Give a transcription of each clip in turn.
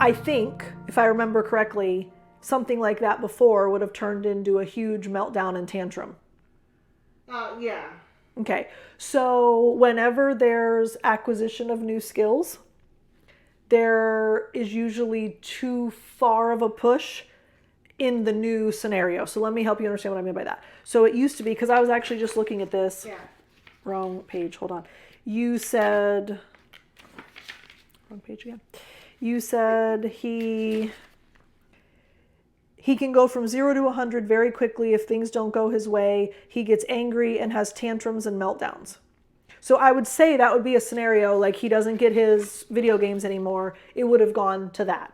I think, if I remember correctly, something like that before would have turned into a huge meltdown and tantrum. Yeah. Okay, so whenever there's acquisition of new skills, there is usually too far of a push in the new scenario. So let me help you understand what I mean by that. So it used to be, because I was actually just looking at this. Yeah. Wrong page, hold on. You said, wrong page again. You said he can go from 0 to 100 very quickly if things don't go his way. He gets angry and has tantrums and meltdowns. So I would say that would be a scenario like he doesn't get his video games anymore. It would have gone to that.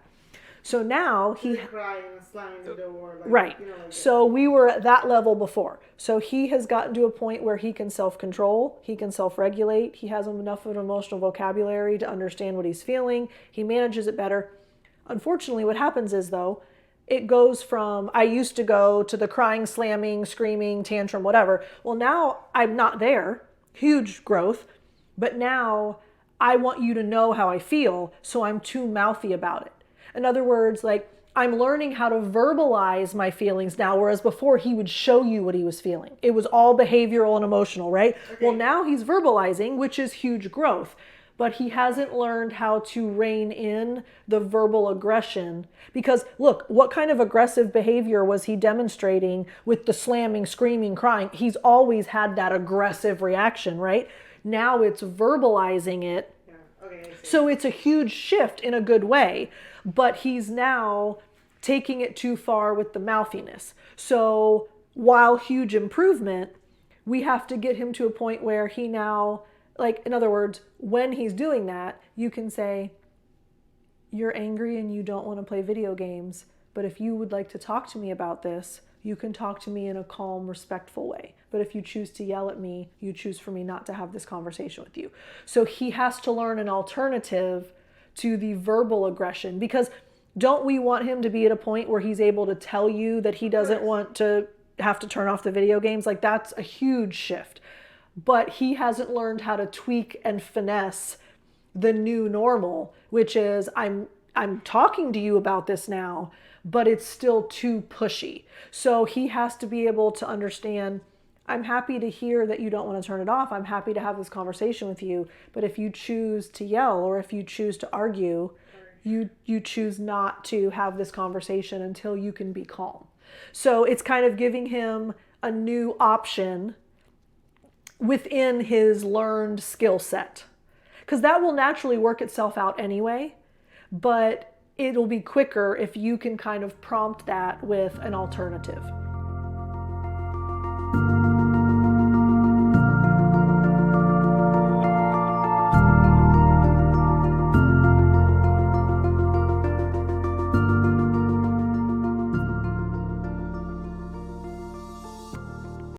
So now he crying and slamming the door. Like, right. You know, like so we were at that level before. So he has gotten to a point where he can self-control, he can self-regulate, he has enough of an emotional vocabulary to understand what he's feeling, he manages it better. Unfortunately, what happens is, though, it goes from, I used to go to the crying, slamming, screaming, tantrum, whatever. Well, now I'm not there. Huge growth. But now I want you to know how I feel, so I'm too mouthy about it. In other words, like, I'm learning how to verbalize my feelings now, whereas before he would show you what he was feeling. It was all behavioral and emotional, right? Okay. Well, now he's verbalizing, which is huge growth. But he hasn't learned how to rein in the verbal aggression. Because look, what kind of aggressive behavior was he demonstrating with the slamming, screaming, crying? He's always had that aggressive reaction, right? Now it's verbalizing it. Yeah. Okay, so it's a huge shift in a good way. But he's now taking it too far with the mouthiness. So while huge improvement, we have to get him to a point where he now, like, in other words, when he's doing that, you can say, you're angry and you don't want to play video games, but if you would like to talk to me about this, you can talk to me in a calm, respectful way. But if you choose to yell at me, you choose for me not to have this conversation with you. So he has to learn an alternative to the verbal aggression, because don't we want him to be at a point where he's able to tell you that he doesn't want to have to turn off the video games? Like, that's a huge shift. But he hasn't learned how to tweak and finesse the new normal, which is I'm talking to you about this now, but it's still too pushy. So he has to be able to understand, I'm happy to hear that you don't want to turn it off. I'm happy to have this conversation with you. But if you choose to yell or if you choose to argue, you choose not to have this conversation until you can be calm. So it's kind of giving him a new option within his learned skill set. Because that will naturally work itself out anyway, but it'll be quicker if you can kind of prompt that with an alternative.